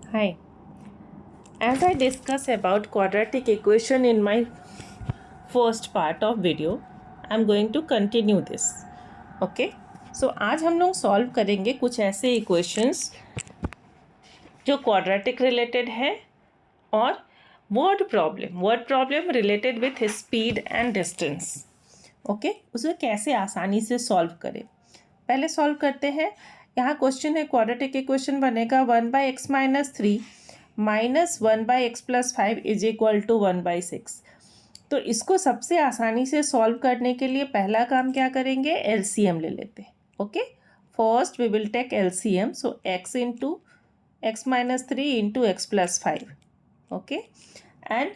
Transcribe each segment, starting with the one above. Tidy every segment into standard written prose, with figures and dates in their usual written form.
Hi. As I discuss about quadratic equation in my first part of video, I'm going to continue this. Okay? So आज हम लोग solve करेंगे कुछ ऐसे equations जो quadratic related है और word problem related with speed and distance. Okay, उसे कैसे आसानी से सॉल्व करें. पहले सॉल्व करते हैं. यहाँ क्वेश्चन है क्वाड्रेटिक इक्वेशन बनेगा 1/x-3 minus 1/x+5 is equal to 1/6. तो इसको सबसे आसानी से सॉल्व करने के लिए पहला काम क्या करेंगे, एलसीएम ले लेते हैं. Okay, first we will take LCM. So x into x-3 into x+5. Okay, and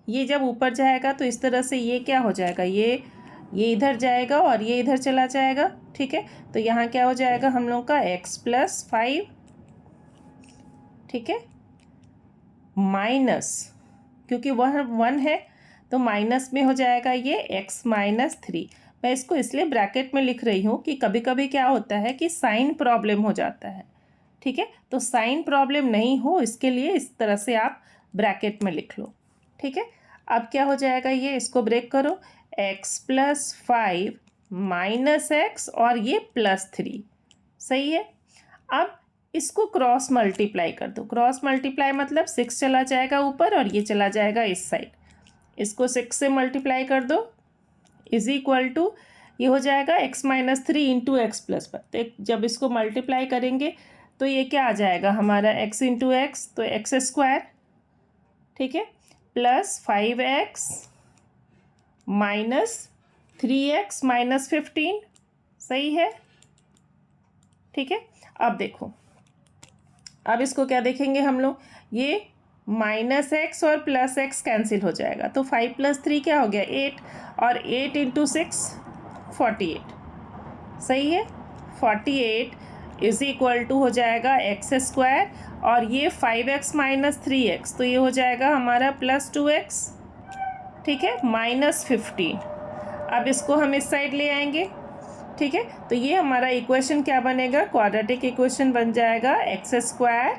ये जब ऊपर जाएगा तो इस तरह से ये क्या हो जाएगा, ये इधर जाएगा और ये इधर चला जाएगा. ठीक है, तो यहाँ क्या हो जाएगा हम लोग का x+5. ठीक है, माइनस, क्योंकि वह 1 है तो माइनस में हो जाएगा ये x-3. मैं इसको इसलिए ब्रैकेट में लिख रही हूँ कि कभी कभी क्या होता है कि साइन प्रॉब्लम हो जाता है. ठीक है, तो साइन प्रॉब्लम नहीं हो इसके लिए इस तरह से आप ब्रैकेट में लिख लो. ठीक है, अब क्या हो जाएगा, ये इसको ब्रेक करो, x+5 माइनस x और ये +3. सही है. अब इसको क्रॉस मल्टीप्लाई कर दो. क्रॉस मल्टीप्लाई मतलब 6 चला जाएगा ऊपर और ये चला जाएगा इस साइड. इसको 6 से मल्टीप्लाई कर दो इज इक्वल टू ये हो जाएगा x-3 इंटू x+5. तो जब इसको मल्टीप्लाई करेंगे तो ये क्या आ जाएगा हमारा x इंटू एक्स, तो x². ठीक है, plus 5x minus 3x minus 15. सही है. ठीक है, अब देखो, अब इसको क्या देखेंगे हम लोग, ये -x और +x कैंसिल हो जाएगा. तो 5 + 3 क्या हो गया 8, और 8 इंटू 6 48. सही है, 48 इज इक्वल टू हो जाएगा x², और ये 5x माइनस 3x तो ये हो जाएगा हमारा +2x. ठीक है, -15. अब इसको हम इस साइड ले आएंगे. ठीक है, तो ये हमारा इक्वेशन क्या बनेगा, क्वाड्रेटिक इक्वेशन बन जाएगा x².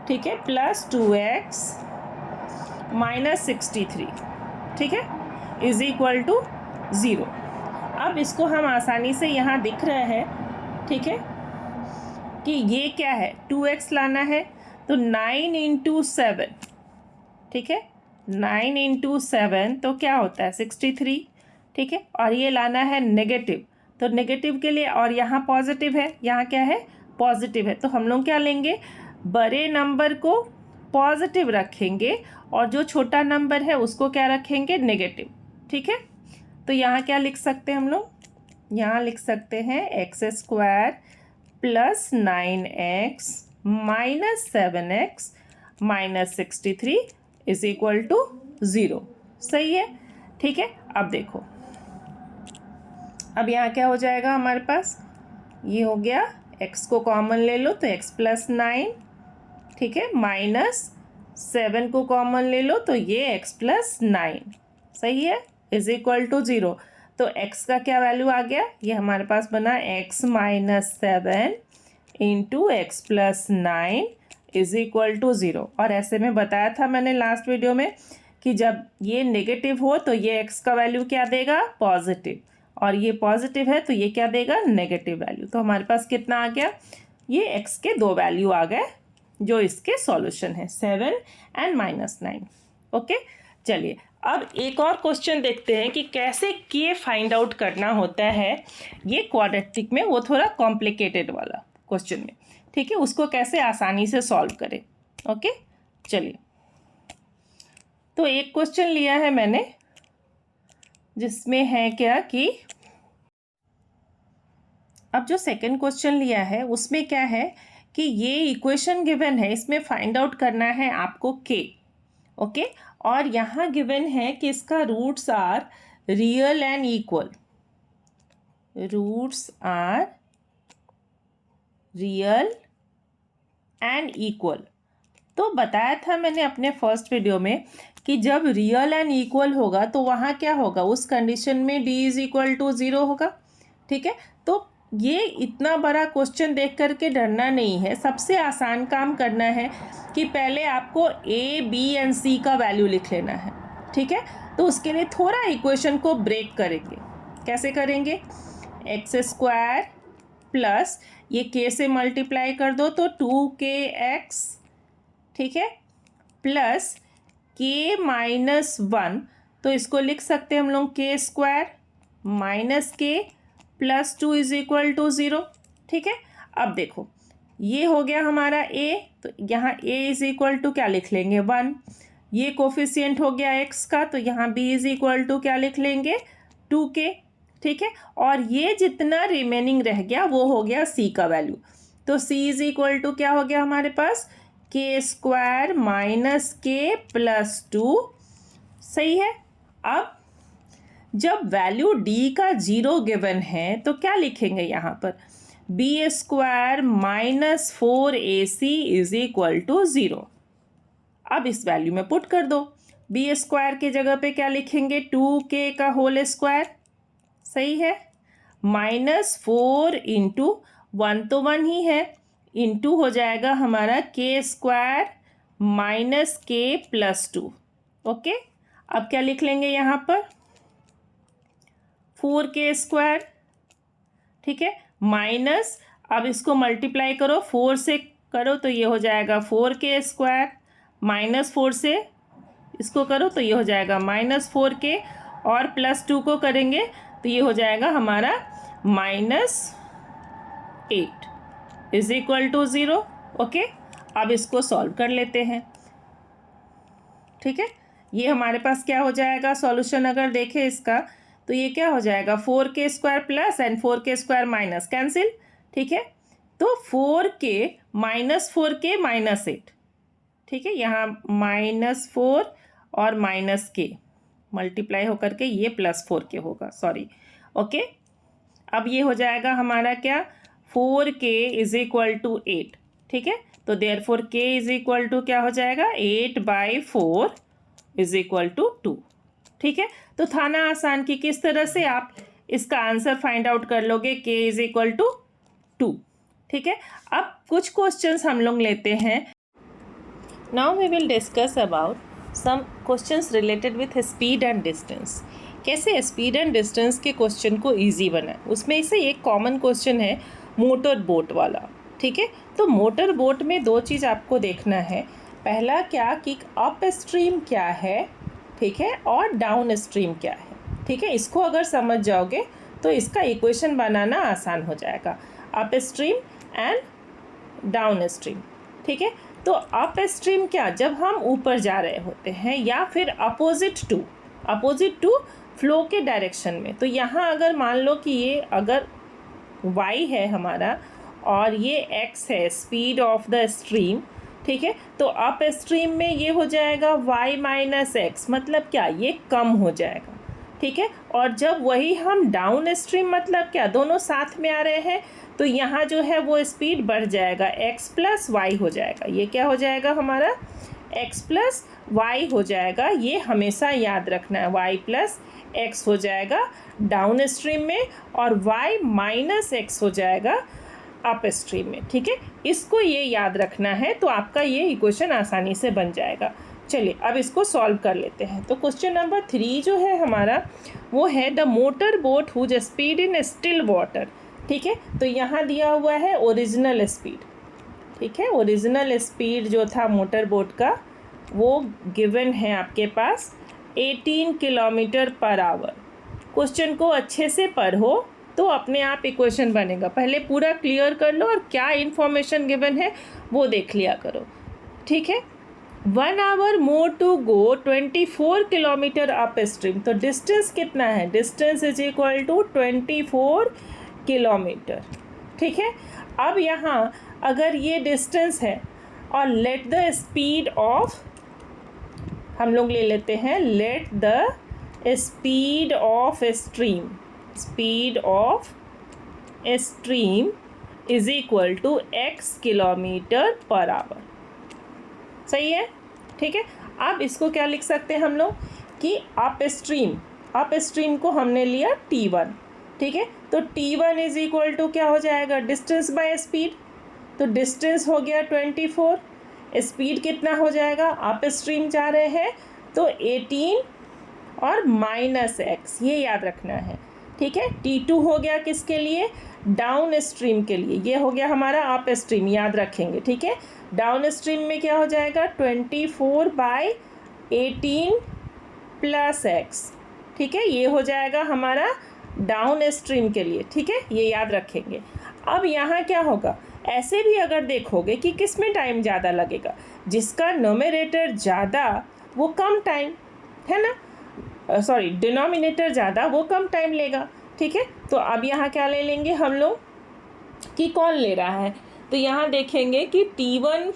ठीक है, प्लस 2x माइनस 63. ठीक है, इज इक्वल टू 0. अब इसको हम आसानी से यहाँ दिख रहे हैं. ठीक है, कि ये क्या है, 2x लाना है तो 9 इंटू 7. ठीक है, 9 इंटू 7 तो क्या होता है 63. ठीक है, और ये लाना है नेगेटिव, तो नेगेटिव के लिए, और यहाँ पॉजिटिव है, यहाँ क्या है पॉजिटिव है, तो हम लोग क्या लेंगे, बड़े नंबर को पॉजिटिव रखेंगे और जो छोटा नंबर है उसको क्या रखेंगे, नेगेटिव. ठीक है, तो यहाँ क्या लिख सकते हैं हम लोग, यहाँ लिख सकते हैं x² plus 9x minus 7x minus 63 is equal to 0. सही है. ठीक है, अब देखो, अब यहाँ क्या हो जाएगा हमारे पास, ये हो गया, x को कॉमन ले लो तो x प्लस 9. ठीक है, माइनस 7 को कॉमन ले लो तो ये x प्लस 9. सही है, इज इक्वल टू 0. तो x का क्या वैल्यू आ गया, ये हमारे पास बना x minus 7 into x plus 9 is equal to 0. और ऐसे में बताया था मैंने लास्ट वीडियो में कि जब ये नेगेटिव हो तो ये x का वैल्यू क्या देगा, पॉजिटिव, और ये पॉजिटिव है तो ये क्या देगा, नेगेटिव वैल्यू. तो हमारे पास कितना आ गया, ये x के 2 वैल्यू आ गए जो इसके सॉल्यूशन है, 7 एंड -9. ओके, चलिए अब एक और क्वेश्चन देखते हैं कि कैसे के फाइंड आउट करना होता है ये क्वाड्रेटिक में, वो थोड़ा कॉम्प्लिकेटेड वाला क्वेश्चन में. ठीक है, उसको कैसे आसानी से सॉल्व करें. ओके, चलिए, तो एक क्वेश्चन लिया है मैंने जिसमें है क्या कि, अब जो सेकंड क्वेश्चन लिया है उसमें क्या है कि ये इक्वेशन गिवन है, इसमें फाइंड आउट करना है आपको के. ओके, और यहाँ गिवन है कि इसका roots are real and equal. Roots are real and equal. तो बताया था मैंने अपने फर्स्ट वीडियो में कि जब रियल एंड इक्वल होगा तो वहाँ क्या होगा, उस कंडीशन में d इज इक्वल टू 0 होगा. ठीक है, तो ये इतना बड़ा क्वेश्चन देख करके डरना नहीं है। सबसे आसान काम करना है कि पहले आपको ए, बी एंड सी का वैल्यू लिख लेना है, ठीक है। तो उसके लिए थोड़ा इक्वेशन को ब्रेक करेंगे। कैसे करेंगे? एक्स स्क्वायर प्लस ये के से मल्टीप्लाई कर दो तो 2kx, ठीक है, प्लस के माइनस 1, तो इसको लिख सकते हैं हम लोग के स्क्वायर माइनस के प्लस 2 इज इक्वल टू 0, ठीक है। अब देखो ये हो गया हमारा a, तो यहाँ a इज इक्वल टू क्या लिख लेंगे 1। ये कोफिशिएंट हो गया x का, तो यहाँ b इज इक्वल टू क्या लिख लेंगे 2k, ठीक है। और ये जितना रिमेनिंग रह गया वो हो गया c का वैल्यू, तो c इज इक्वल टू क्या हो गया हमारे पास के स्क्वायर माइनस के प्लस 2, सही है। अब जब वैल्यू d का 0 गिवन है तो क्या लिखेंगे यहाँ पर b square minus 4ac is equal to 0। अब इस वैल्यू में पुट कर दो, बी स्क्वायर के जगह पे क्या लिखेंगे 2k का होल स्क्वायर, सही है, माइनस 4 इंटू 1 तो 1 ही है, इंटू हो जाएगा हमारा के स्क्वायर माइनस के प्लस 2, ओके। अब क्या लिख लेंगे यहाँ पर 4k स्क्वायर, ठीक है, माइनस, अब इसको मल्टीप्लाई करो 4 से करो तो ये हो जाएगा 4k स्क्वायर, माइनस 4 से इसको करो तो ये हो जाएगा माइनस 4k, और प्लस 2 को करेंगे तो ये हो जाएगा हमारा minus 8 is equal to 0, okay. अब इसको सॉल्व कर लेते हैं, ठीक है। ये हमारे पास क्या हो जाएगा सॉल्यूशन अगर देखें इसका, तो ये क्या हो जाएगा 4k square plus and 4k square minus cancel, ठीक है। तो 4k माइनस 4k माइनस 8, ठीक है, यहाँ माइनस 4 और माइनस k मल्टीप्लाई होकर के ये प्लस 4k होगा, सॉरी, ओके। अब ये हो जाएगा हमारा क्या 4k इज इक्वल टू 8, ठीक है। तो therefore k is equal to क्या हो जाएगा 8/4 इज इक्वल टू 2, ठीक है। तो था ना आसान कि किस तरह से आप इसका आंसर फाइंड आउट कर लोगे k इज इक्वल टू 2, ठीक है। अब कुछ क्वेश्चंस हम लोग लेते हैं। Now we will discuss about some questions related with speed and distance. कैसे स्पीड एंड डिस्टेंस के क्वेश्चन को इजी बनाए, उसमें से एक कॉमन क्वेश्चन है मोटर बोट वाला, ठीक है। तो मोटर बोट में दो चीज़ आपको देखना है, पहला क्या कि अप स्ट्रीम क्या है, ठीक है, और डाउन स्ट्रीम क्या है, ठीक है। इसको अगर समझ जाओगे तो इसका इक्वेशन बनाना आसान हो जाएगा, up stream and down stream, ठीक है। तो अप स्ट्रीम क्या, जब हम ऊपर जा रहे होते हैं या फिर अपोजिट टू फ्लो के डायरेक्शन में, तो यहाँ अगर मान लो कि ये अगर y है हमारा और ये x है स्पीड ऑफ द स्ट्रीम, ठीक है, तो अप स्ट्रीम में ये हो जाएगा y माइनस एक्स, मतलब क्या ये कम हो जाएगा, ठीक है। और जब वही हम डाउन स्ट्रीम मतलब क्या दोनों साथ में आ रहे हैं, तो यहाँ जो है वो स्पीड बढ़ जाएगा, x प्लस वाई हो जाएगा, ये क्या हो जाएगा हमारा x प्लस वाई हो जाएगा, ये हमेशा याद रखना है, y प्लस एक्स हो जाएगा डाउन स्ट्रीम में और y माइनस एक्स हो जाएगा अप स्ट्रीम में, ठीक है। इसको ये याद रखना है, तो आपका ये इक्वेशन आसानी से बन जाएगा। चलिए अब इसको सॉल्व कर लेते हैं। तो क्वेश्चन नंबर 3 जो है हमारा वो है the motor boat whose speed in still water, ठीक है। तो यहाँ दिया हुआ है ओरिजिनल स्पीड, ठीक है, ओरिजिनल स्पीड जो था मोटर बोट का वो गिवन है आपके पास 18 किलोमीटर पर आवर। क्वेश्चन को अच्छे से पढ़ो तो अपने आप इक्वेशन बनेगा, पहले पूरा क्लियर कर लो और क्या इन्फॉर्मेशन गिवन है वो देख लिया करो, ठीक है। 1 hour more to go 24 kilometre upstream, तो डिस्टेंस कितना है, distance is equal to 24 kilometre, ठीक है। अब यहाँ अगर ये डिस्टेंस है और लेट द स्पीड ऑफ, हम लोग ले लेते हैं let the speed of stream, speed of stream is equal to x kilometre per hour, सही है, ठीक है। अब इसको क्या लिख सकते हैं हम लोग कि अप स्ट्रीम को हमने लिया t1, ठीक है, तो T1 इज इक्वल टू क्या हो जाएगा, डिस्टेंस बाय स्पीड। तो डिस्टेंस हो गया 24, स्पीड कितना हो जाएगा, अप स्ट्रीम जा रहे हैं तो 18 और -x, ये याद रखना है। ठीक है, T2 हो गया किसके लिए, डाउन स्ट्रीम के लिए, ये हो गया हमारा अप स्ट्रीम, याद रखेंगे। ठीक है, डाउन स्ट्रीम में क्या हो जाएगा 24/18 + x। ठीक है, ये हो जाएगा हमारा डाउन स्ट्रीम के लिए। ठीक है, ये याद रखेंगे। अब यहाँ क्या होगा, ऐसे भी अगर देखोगे कि किस में टाइम ज़्यादा लगेगा, जिसका न्यूमरेटर ज़्यादा वो कम टाइम है ना, सॉरी डिनोमिनेटर ज़्यादा वो कम टाइम लेगा। ठीक है, तो अब यहाँ क्या ले लेंगे हम लोग कि कौन ले रहा है, तो यहाँ देखेंगे कि T1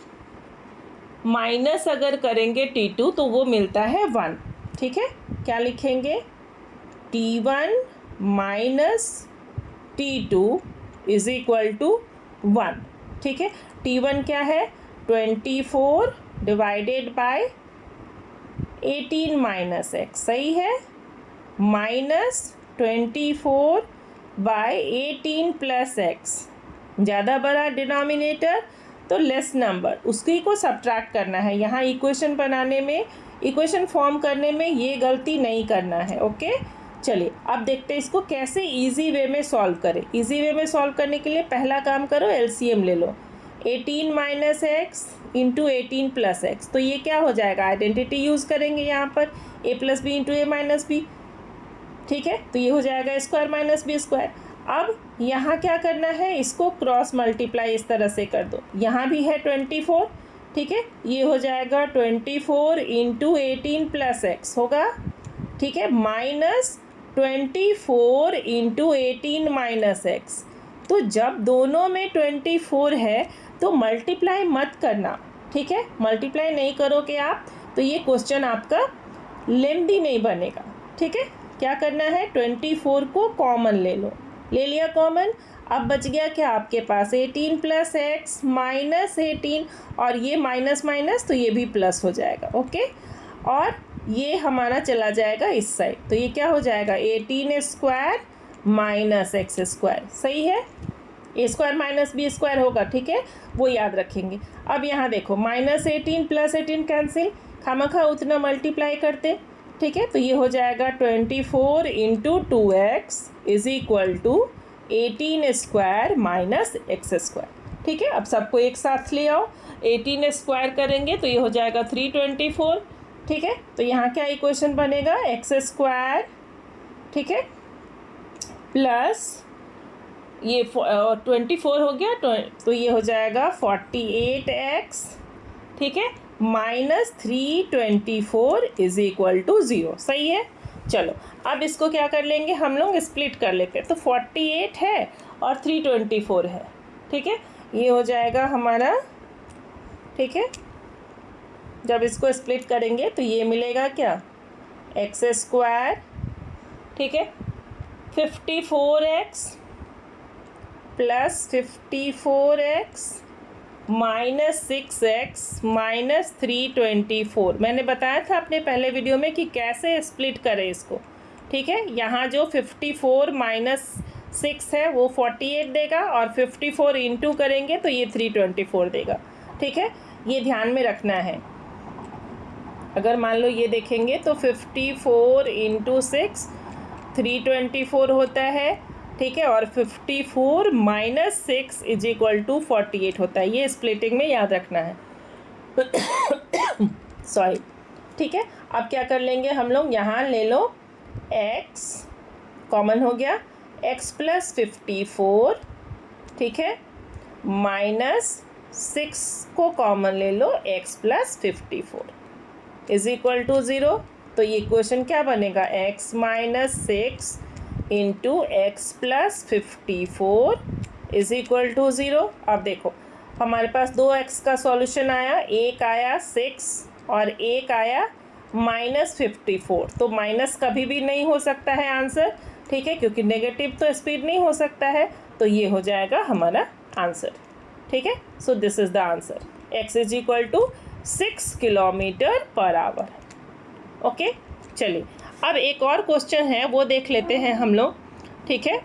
माइनस अगर करेंगे T2 तो वो मिलता है 1। ठीक है, क्या लिखेंगे, T1 minus T2 is equal to 1। ठीक है, T1 क्या है 24 डिवाइडेड बाय 18 - x, सही है, -24/18 + x, ज़्यादा बड़ा डिनोमिनेटर तो लेस नंबर, उसकी को सब्ट्रैक्ट करना है। यहाँ इक्वेशन बनाने में, इक्वेशन फॉर्म करने में ये गलती नहीं करना है। ओके, चलिए अब देखते हैं इसको कैसे इजी वे में सॉल्व करें। इजी वे में सॉल्व करने के लिए पहला काम करो, एलसीएम ले लो, 18 - x इंटू 18 + x, तो ये क्या हो जाएगा, आइडेंटिटी यूज़ करेंगे यहाँ पर, a + b into a - b। ठीक है, तो ये हो जाएगा स्क्वायर माइनस बी स्क्वायर। अब यहाँ क्या करना है, इसको क्रॉस मल्टीप्लाई इस तरह से कर दो, यहाँ भी है 24। ठीक है, ये हो जाएगा 24 इंटू 18 + x होगा। ठीक है, -24 इंटू 18 - x। तो जब दोनों में 24 है तो मल्टीप्लाई मत करना। ठीक है, मल्टीप्लाई नहीं करोगे आप तो ये क्वेश्चन आपका लेंथी नहीं बनेगा। ठीक है, क्या करना है, 24 को कॉमन ले लो, ले लिया कॉमन। अब बच गया क्या आपके पास, 18 + x -18, और ये माइनस माइनस तो ये भी प्लस हो जाएगा। ओके, और ये हमारा चला जाएगा इस साइड, तो ये क्या हो जाएगा 18² - x², सही है, a² - b² होगा। ठीक है, वो याद रखेंगे। अब यहाँ देखो -18 + 18 कैंसिल, खामखा उतना मल्टीप्लाई करते। ठीक है, तो ये हो जाएगा 24 into 2x is equal to 18² - x²। ठीक है, अब सबको एक साथ ले आओ, 18² करेंगे तो ये हो जाएगा 324। ठीक है, तो यहाँ क्या इक्वेशन बनेगा, x², ठीक है, प्लस ये 24 हो गया, तो ये हो जाएगा 48x। ठीक है, -324 इज इक्वल टू 0, सही है। चलो अब इसको क्या कर लेंगे हम लोग, स्प्लिट कर लेते हैं। तो 48 है और 324 है। ठीक है, ये हो जाएगा हमारा, ठीक है, जब इसको स्प्लिट करेंगे तो ये मिलेगा क्या, x², ठीक है, 54x प्लस 54x -6x -324। मैंने बताया था अपने पहले वीडियो में कि कैसे स्प्लिट करें इसको। ठीक है, यहाँ जो 54 - 6 है वो 48 देगा, और 54 इंटू करेंगे तो ये 324 देगा। ठीक है, ये ध्यान में रखना है। अगर मान लो ये देखेंगे तो 54 इंटू 6 324 होता है। ठीक है, और 54 - 6 इज इक्वल टू 48 होता है। ये स्प्लिटिंग में याद रखना है। सॉरी। ठीक है, अब क्या कर लेंगे हम लोग, यहाँ ले लो x कॉमन हो गया, x + 54, ठीक है, -6 को कॉमन ले लो, x + 54 इज इक्वल टू 0। तो ये इक्वेशन क्या बनेगा, x - 6 into x + 54 is equal to 0। अब देखो हमारे पास 2x का सॉल्यूशन आया, एक आया 6 और एक आया -54। तो माइनस कभी भी नहीं हो सकता है आंसर। ठीक है, क्योंकि नेगेटिव तो स्पीड नहीं हो सकता है, तो ये हो जाएगा हमारा आंसर। ठीक है, so this is the answer, x is equal to 6 km/h। Okay, चलिए अब एक और क्वेश्चन है वो देख लेते हैं हम लोग। ठीक है,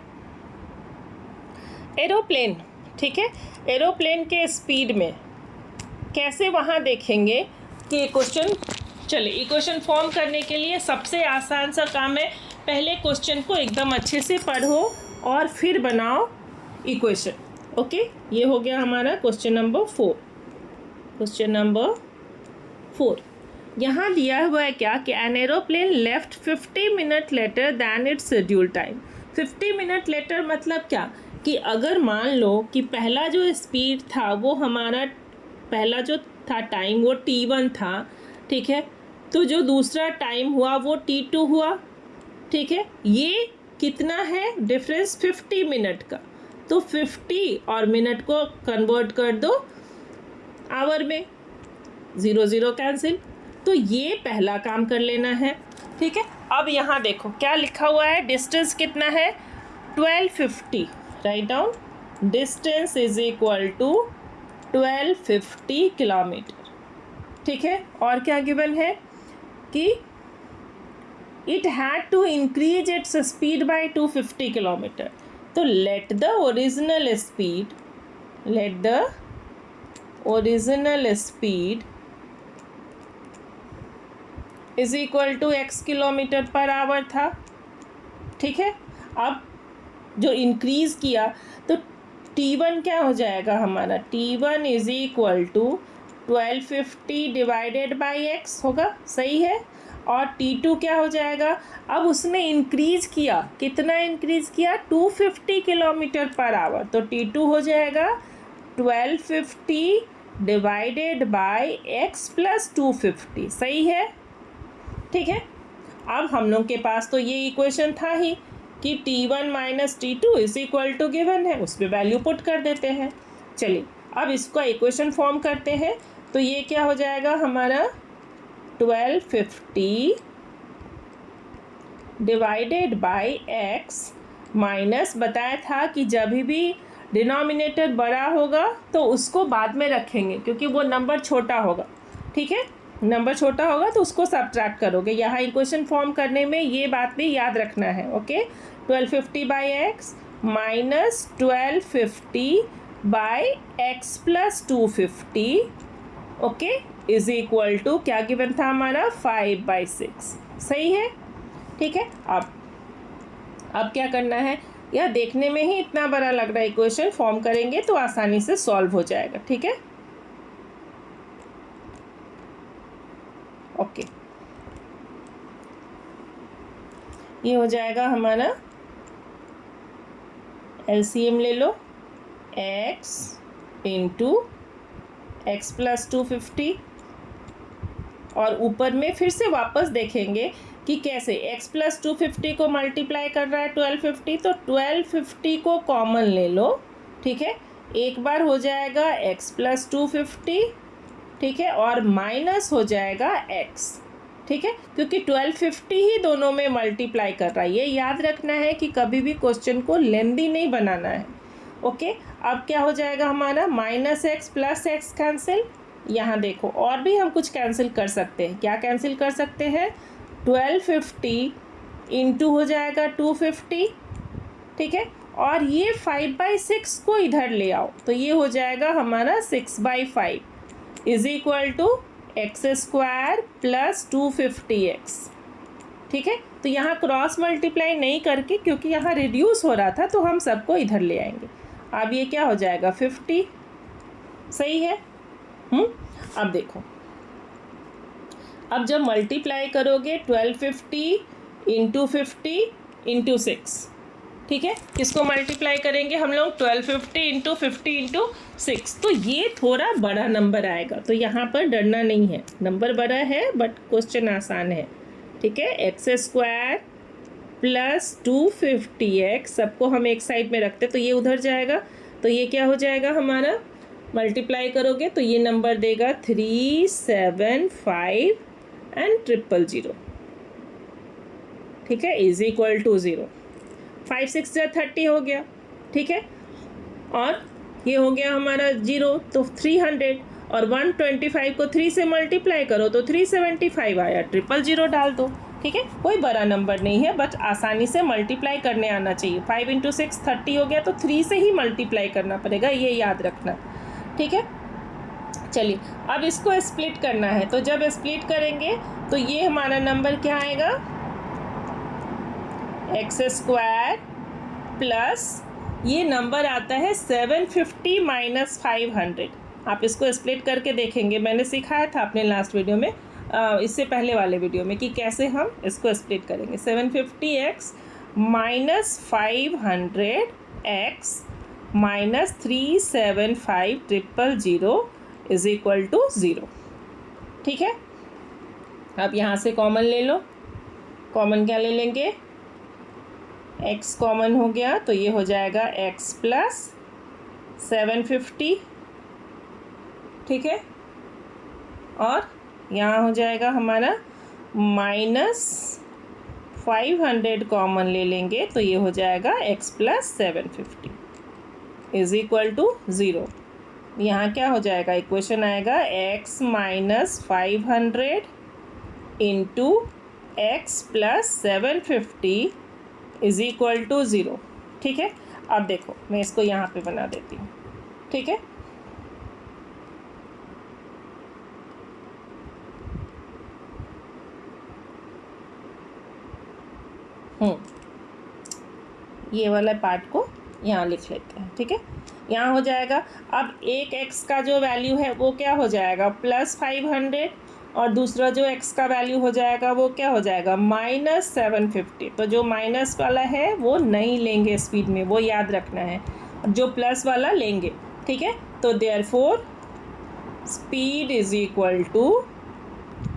एरोप्लेन, ठीक है, एरोप्लेन के स्पीड में कैसे वहाँ देखेंगे कि क्वेश्चन। चलिए इक्वेशन फॉर्म करने के लिए सबसे आसान सा काम है, पहले क्वेश्चन को एकदम अच्छे से पढ़ो और फिर बनाओ इक्वेशन। ओके, ये हो गया हमारा क्वेश्चन नंबर 4। क्वेश्चन नंबर 4 यहाँ दिया हुआ है क्या कि an aeroplane left 50 minute later than its schedule time. 50 minute later मतलब क्या कि अगर मान लो कि पहला जो स्पीड था वो हमारा, पहला जो था टाइम वो t1 था, ठीक है, तो जो दूसरा टाइम हुआ वो t2 हुआ, ठीक है, ये कितना है डिफरेंस 50 मिनट का, तो 50 और मिनट को कन्वर्ट कर दो आवर में, 0 0 कैंसिल, तो ये पहला काम कर लेना है, ठीक है। अब यहाँ देखो क्या लिखा हुआ है, डिस्टेंस कितना है 1250, right down, distance is equal to 1250 kilometre, ठीक है। और क्या गिवन है कि it had to increase its speed by 250 kilometre, तो let the original speed is equal to x kilometre per hour था, ठीक है। अब जो इंक्रीज किया तो t1 क्या हो जाएगा हमारा, t1 is equal to 1250 divided by x होगा, सही है। और t2 क्या हो जाएगा, अब उसने इंक्रीज किया, कितना इंक्रीज किया 250 किलोमीटर पर आवर, तो t2 हो जाएगा 1250 डिवाइडेड बाई x प्लस 250, सही है, ठीक है। अब हम लोग के पास तो ये इक्वेशन था ही कि t1 minus t2 is equal to given है, उस पर वैल्यू पुट कर देते हैं। चलिए अब इसका इक्वेशन फॉर्म करते हैं, तो ये क्या हो जाएगा हमारा 1250 डिवाइडेड बाई x माइनस, बताया था कि जब भी डिनोमिनेटर बड़ा होगा तो उसको बाद में रखेंगे क्योंकि वो नंबर छोटा होगा, ठीक है, नंबर छोटा होगा तो उसको सब्ट्रैक्ट करोगे। यहाँ इक्वेशन फॉर्म करने में ये बात भी याद रखना है, okay. 1250 by x minus 1250 by x plus 250, okay, is equal to क्या गिवन था हमारा 5/6, सही है, ठीक है। अब क्या करना है, यह देखने में ही इतना बड़ा लग रहा है, इक्वेशन फॉर्म करेंगे तो आसानी से सॉल्व हो जाएगा, ठीक है, ओके। ये हो जाएगा हमारा, एलसीएम ले लो, x इंटू एक्स प्लस 250, और ऊपर में फिर से वापस देखेंगे कि कैसे x प्लस 250 को मल्टीप्लाई कर रहा है 1250, तो 1250 को कॉमन ले लो, ठीक है, एक बार हो जाएगा x प्लस 250, ठीक है, और माइनस हो जाएगा x, ठीक है, क्योंकि 1250 ही दोनों में मल्टीप्लाई कर रहा है। ये याद रखना है कि कभी भी क्वेश्चन को लेंदी नहीं बनाना है, ओके। अब क्या हो जाएगा हमारा minus x plus x cancel, यहाँ देखो और भी हम कुछ कैंसिल कर सकते हैं, क्या कैंसिल कर सकते हैं, 1250 इंटू हो जाएगा 250, ठीक है, और ये 5/6 को इधर ले आओ तो ये हो जाएगा हमारा 6/5 is equal to x square plus 250x, ठीक है। तो यहाँ क्रॉस मल्टीप्लाई नहीं करके, क्योंकि यहाँ रिड्यूस हो रहा था तो हम सबको इधर ले आएंगे। अब ये क्या हो जाएगा 50, सही है। अब देखो, अब जब मल्टीप्लाई करोगे 1250 इंटू 50 इंटू 6, ठीक है, किसको मल्टीप्लाई करेंगे हम लोग 1250 इंटू 50 इंटू 6, तो ये थोड़ा बड़ा नंबर आएगा, तो यहाँ पर डरना नहीं है, नंबर बड़ा है बट क्वेश्चन आसान है, ठीक है। एक्स स्क्वायर प्लस 250x, सबको हम एक साइड में रखते तो ये उधर जाएगा, तो ये क्या हो जाएगा हमारा, मल्टीप्लाई करोगे तो ये नंबर देगा 375 एंड 000, ठीक है, इज इक्वल टू 0, 5 6 जा 30 हो गया, ठीक है, और ये हो गया हमारा 0, तो 300, और 125 को 3 से मल्टीप्लाई करो तो 375 आया, 000 डाल दो, ठीक है, कोई बड़ा नंबर नहीं है, बट आसानी से मल्टीप्लाई करने आना चाहिए। 5 × 6 30 हो गया, तो 3 से ही मल्टीप्लाई करना पड़ेगा, ये याद रखना। ठीक है, चलिए अब इसको स्प्लिट करना है। तो जब स्प्लिट करेंगे तो ये हमारा नंबर क्या आएगा, x² प्लस ये नंबर आता है 750 - 500। आप इसको स्प्लिट करके देखेंगे, मैंने सिखाया था अपने लास्ट वीडियो में, इससे पहले वाले वीडियो में, कि कैसे हम इसको स्प्लिट करेंगे। 750x - 500x - 375,000 is equal to 0। ठीक है, अब यहाँ से कॉमन ले लो। कॉमन क्या ले लेंगे, x कॉमन हो गया, तो ये हो जाएगा x प्लस 750। ठीक है, और यहाँ हो जाएगा हमारा -500 कॉमन ले लेंगे, तो ये हो जाएगा x plus 750 is equal to 0। यहाँ क्या हो जाएगा, इक्वेशन आएगा x - 500 into x plus 750 is equal to 0। ठीक है, अब देखो मैं इसको यहाँ पे बना देती हूँ। ठीक है, ये वाला पार्ट को यहाँ लिख लेते हैं। ठीक है, यहाँ हो जाएगा, अब एक x का जो वैल्यू है वो क्या हो जाएगा, +500, और दूसरा जो x का वैल्यू हो जाएगा वो क्या हो जाएगा, -750। तो जो माइनस वाला है वो नहीं लेंगे स्पीड में, वो याद रखना है, जो प्लस वाला लेंगे। ठीक है, तो therefore speed is equal to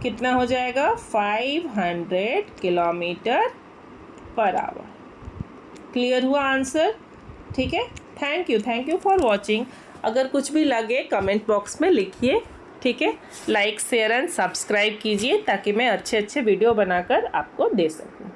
कितना हो जाएगा, 500 km/h। क्लियर हुआ आंसर। ठीक है, थैंक यू फॉर वॉचिंग। अगर कुछ भी लगे कमेंट बॉक्स में लिखिए। ठीक है, लाइक शेयर एंड सब्सक्राइब कीजिए, ताकि मैं अच्छे अच्छे वीडियो बनाकर आपको दे सकूं।